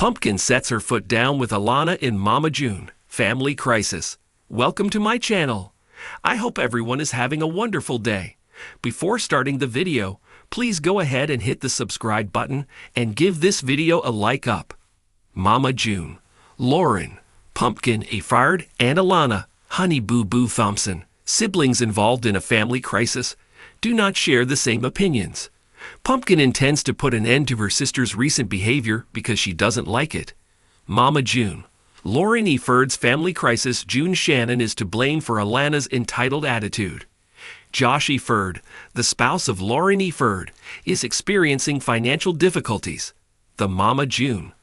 Pumpkin sets her foot down with Alana in Mama June, Family Crisis. Welcome to my channel. I hope everyone is having a wonderful day. Before starting the video, please go ahead and hit the subscribe button and give this video a like up. Mama June, Lauren, Pumpkin Efard, and Alana, Honey Boo Boo Thompson, siblings involved in a family crisis, do not share the same opinions. Pumpkin intends to put an end to her sister's recent behavior because she doesn't like it. Mama June, Lauren Efard's family crisis. June Shannon is to blame for Alana's entitled attitude. Josh Efard, the spouse of Lauren Efard, is experiencing financial difficulties. The Mama June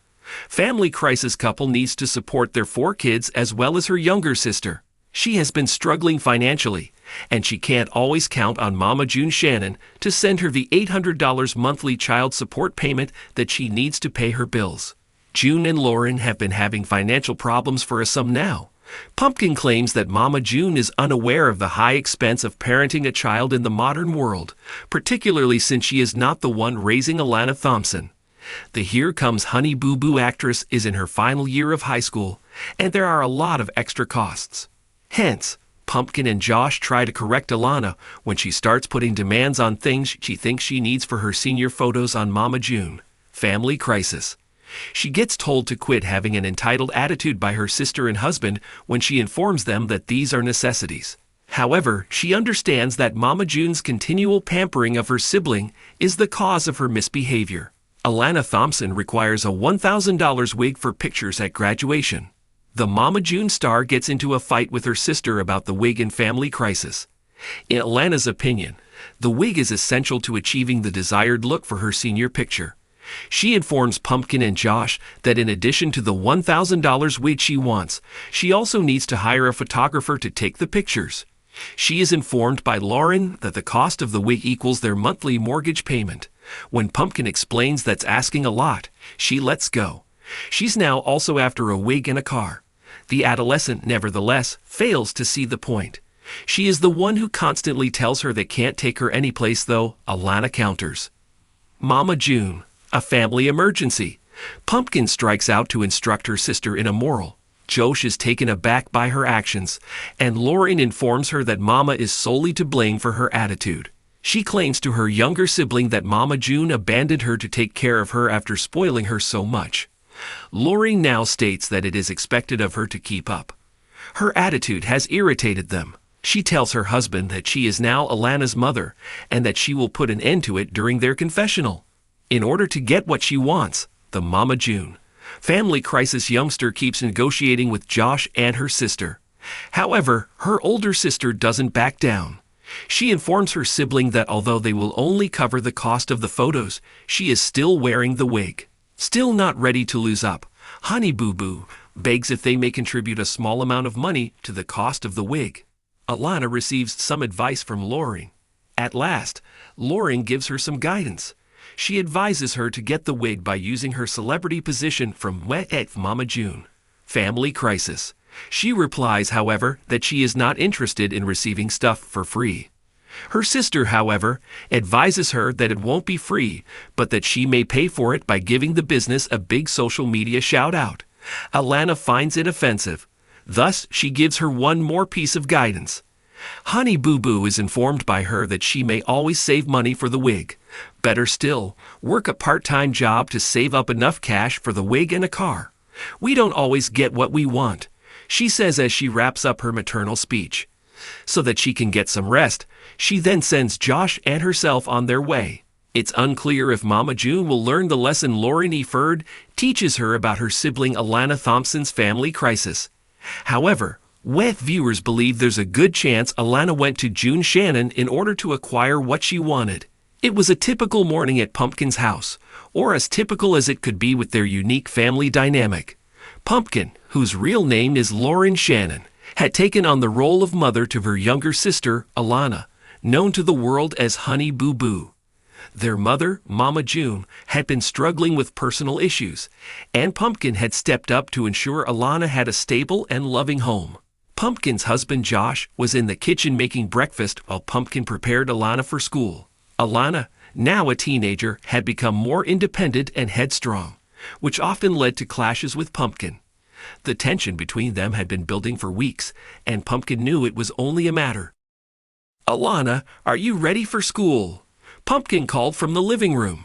family crisis couple needs to support their 4 kids as well as her younger sister. She has been struggling financially, and she can't always count on Mama June Shannon to send her the $800 monthly child support payment that she needs to pay her bills. June and Lauren have been having financial problems for some now. Pumpkin claims that Mama June is unaware of the high expense of parenting a child in the modern world, particularly since she is not the one raising Alana Thompson. The Here Comes Honey Boo Boo actress is in her final year of high school, and there are a lot of extra costs. Hence, Pumpkin and Josh try to correct Alana when she starts putting demands on things she thinks she needs for her senior photos on Mama June, Family Crisis. She gets told to quit having an entitled attitude by her sister and husband when she informs them that these are necessities. However, she understands that Mama June's continual pampering of her sibling is the cause of her misbehavior. Alana Thompson requires a $1,000 wig for pictures at graduation. The Mama June star gets into a fight with her sister about the wig in Family Crisis. In Alana's opinion, the wig is essential to achieving the desired look for her senior picture. She informs Pumpkin and Josh that in addition to the $1,000 wig she wants, she also needs to hire a photographer to take the pictures. She is informed by Lauren that the cost of the wig equals their monthly mortgage payment. When Pumpkin explains that's asking a lot, she lets go. She's now also after a wig and a car. The adolescent, nevertheless, fails to see the point. She is the one who constantly tells her they can't take her anyplace, though. Alana counters. Mama June, a family emergency. Pumpkin strikes out to instruct her sister in a moral. Josh is taken aback by her actions, and Lauren informs her that Mama is solely to blame for her attitude. She claims to her younger sibling that Mama June abandoned her to take care of her after spoiling her so much. Lauren now states that it is expected of her to keep up. Her attitude has irritated them. She tells her husband that she is now Alana's mother and that she will put an end to it during their confessional. In order to get what she wants, the Mama June family crisis youngster keeps negotiating with Josh and her sister. However, her older sister doesn't back down. She informs her sibling that although they will only cover the cost of the photos, she is still wearing the wig. Still not ready to lose up, Honey Boo Boo begs if they may contribute a small amount of money to the cost of the wig. Alana receives some advice from Lauren. At last, Lauren gives her some guidance. She advises her to get the wig by using her celebrity position from Mama June, Family Crisis. She replies, however, that she is not interested in receiving stuff for free. Her sister, however, advises her that it won't be free, but that she may pay for it by giving the business a big social media shout-out. Alana finds it offensive. Thus, she gives her one more piece of guidance. Honey Boo Boo is informed by her that she may always save money for the wig. Better still, work a part-time job to save up enough cash for the wig and a car. We don't always get what we want, she says as she wraps up her maternal speech. So that she can get some rest, she then sends Josh and herself on their way. It's unclear if Mama June will learn the lesson Lauren Efard teaches her about her sibling Alana Thompson's family crisis. However, viewers believe there's a good chance Alana went to June Shannon in order to acquire what she wanted. It was a typical morning at Pumpkin's house, or as typical as it could be with their unique family dynamic. Pumpkin, whose real name is Lauren Shannon, had taken on the role of mother to her younger sister, Alana, known to the world as Honey Boo Boo. Their mother, Mama June, had been struggling with personal issues, and Pumpkin had stepped up to ensure Alana had a stable and loving home. Pumpkin's husband Josh was in the kitchen making breakfast while Pumpkin prepared Alana for school. Alana, now a teenager, had become more independent and headstrong. which often led to clashes with Pumpkin. The tension between them had been building for weeks, and Pumpkin knew it was only a matter. "Alana, are you ready for school?" Pumpkin called from the living room.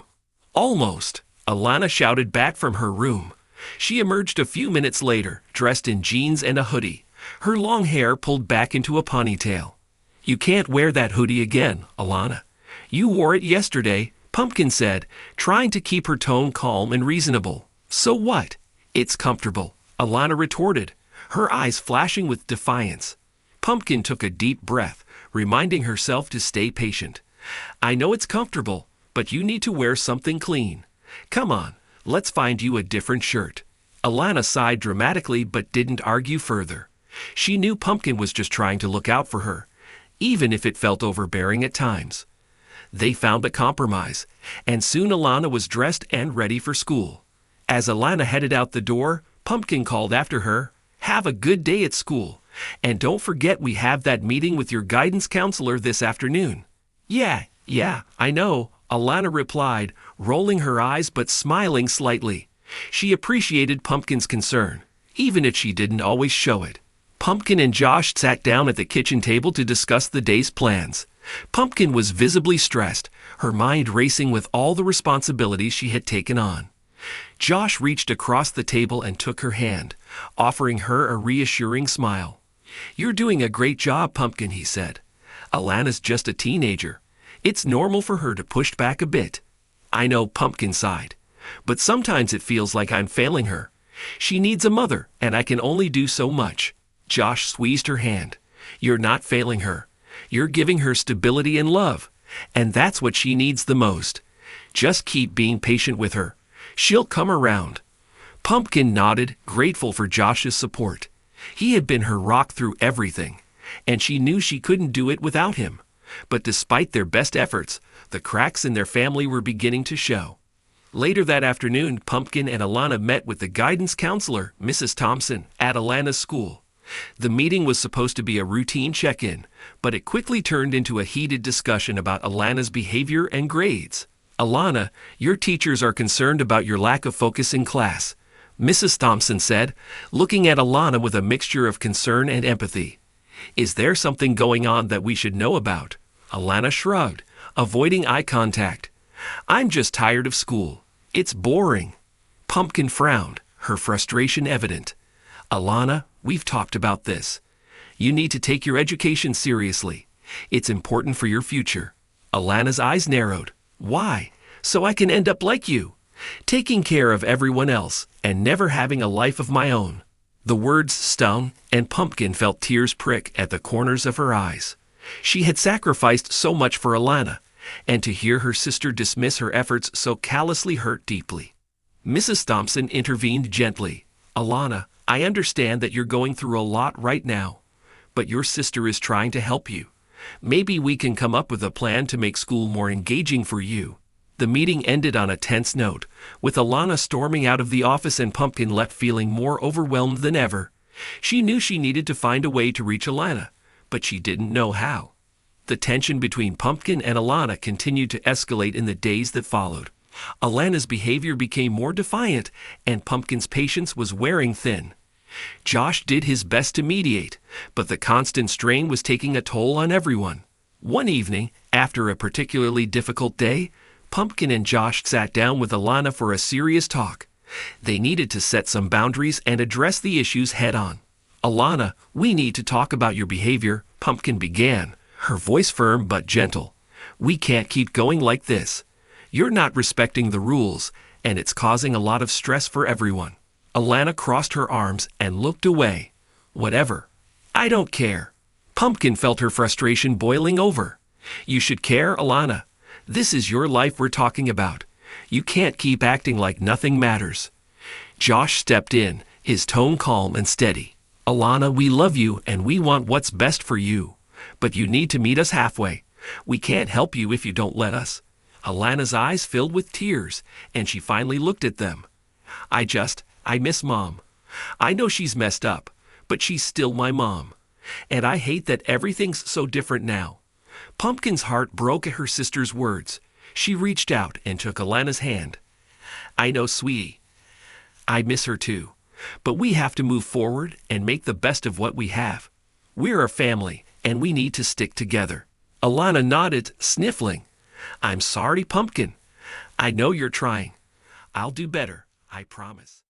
"Almost," Alana shouted back from her room. She emerged a few minutes later, dressed in jeans and a hoodie, her long hair pulled back into a ponytail. "You can't wear that hoodie again, Alana. You wore it yesterday," Pumpkin said, trying to keep her tone calm and reasonable. "So what? It's comfortable," Alana retorted, her eyes flashing with defiance. Pumpkin took a deep breath, reminding herself to stay patient. "I know it's comfortable, but you need to wear something clean. Come on, let's find you a different shirt." Alana sighed dramatically but didn't argue further. She knew Pumpkin was just trying to look out for her, even if it felt overbearing at times. They found a compromise, and soon Alana was dressed and ready for school. As Alana headed out the door, Pumpkin called after her, "Have a good day at school, and don't forget we have that meeting with your guidance counselor this afternoon." Yeah, I know," Alana replied, rolling her eyes but smiling slightly. She appreciated Pumpkin's concern, even if she didn't always show it. Pumpkin and Josh sat down at the kitchen table to discuss the day's plans. Pumpkin was visibly stressed, her mind racing with all the responsibilities she had taken on. Josh reached across the table and took her hand, offering her a reassuring smile. "You're doing a great job, Pumpkin," he said. "Alana's just a teenager. It's normal for her to push back a bit." "I know," Pumpkin sighed, "but sometimes it feels like I'm failing her. She needs a mother, and I can only do so much." Josh squeezed her hand. "You're not failing her. You're giving her stability and love, and that's what she needs the most. Just keep being patient with her. She'll come around." Pumpkin nodded, grateful for Josh's support. He had been her rock through everything, and she knew she couldn't do it without him. But despite their best efforts, the cracks in their family were beginning to show. Later that afternoon, Pumpkin and Alana met with the guidance counselor, Mrs. Thompson, at Alana's school. The meeting was supposed to be a routine check-in, but it quickly turned into a heated discussion about Alana's behavior and grades. "Alana, your teachers are concerned about your lack of focus in class," Mrs. Thompson said, looking at Alana with a mixture of concern and empathy. "Is there something going on that we should know about?" Alana shrugged, avoiding eye contact. "I'm just tired of school. It's boring." Pumpkin frowned, her frustration evident. "Alana, we've talked about this. You need to take your education seriously. It's important for your future." Alana's eyes narrowed. "Why? So I can end up like you, taking care of everyone else and never having a life of my own." The words stung, and Pumpkin felt tears prick at the corners of her eyes. She had sacrificed so much for Alana, and to hear her sister dismiss her efforts so callously hurt deeply. Mrs. Thompson intervened gently. "Alana, I understand that you're going through a lot right now, but your sister is trying to help you. Maybe we can come up with a plan to make school more engaging for you." The meeting ended on a tense note, with Alana storming out of the office and Pumpkin left feeling more overwhelmed than ever. She knew she needed to find a way to reach Alana, but she didn't know how. The tension between Pumpkin and Alana continued to escalate in the days that followed. Alana's behavior became more defiant, and Pumpkin's patience was wearing thin. Josh did his best to mediate, but the constant strain was taking a toll on everyone. One evening, after a particularly difficult day, Pumpkin and Josh sat down with Alana for a serious talk. They needed to set some boundaries and address the issues head-on. "Alana, we need to talk about your behavior," Pumpkin began, her voice firm but gentle. "We can't keep going like this. You're not respecting the rules, and it's causing a lot of stress for everyone." Alana crossed her arms and looked away. "Whatever. I don't care." Pumpkin felt her frustration boiling over. "You should care, Alana. This is your life we're talking about. You can't keep acting like nothing matters." Josh stepped in, his tone calm and steady. "Alana, we love you and we want what's best for you. But you need to meet us halfway. We can't help you if you don't let us." Alana's eyes filled with tears, and she finally looked at them. I miss Mom. I know she's messed up, but she's still my mom. And I hate that everything's so different now." Pumpkin's heart broke at her sister's words. She reached out and took Alana's hand. "I know, sweetie. I miss her too. But we have to move forward and make the best of what we have. We're a family, and we need to stick together. Alana nodded, sniffling. I'm sorry, Pumpkin. I know you're trying. I'll do better, I promise.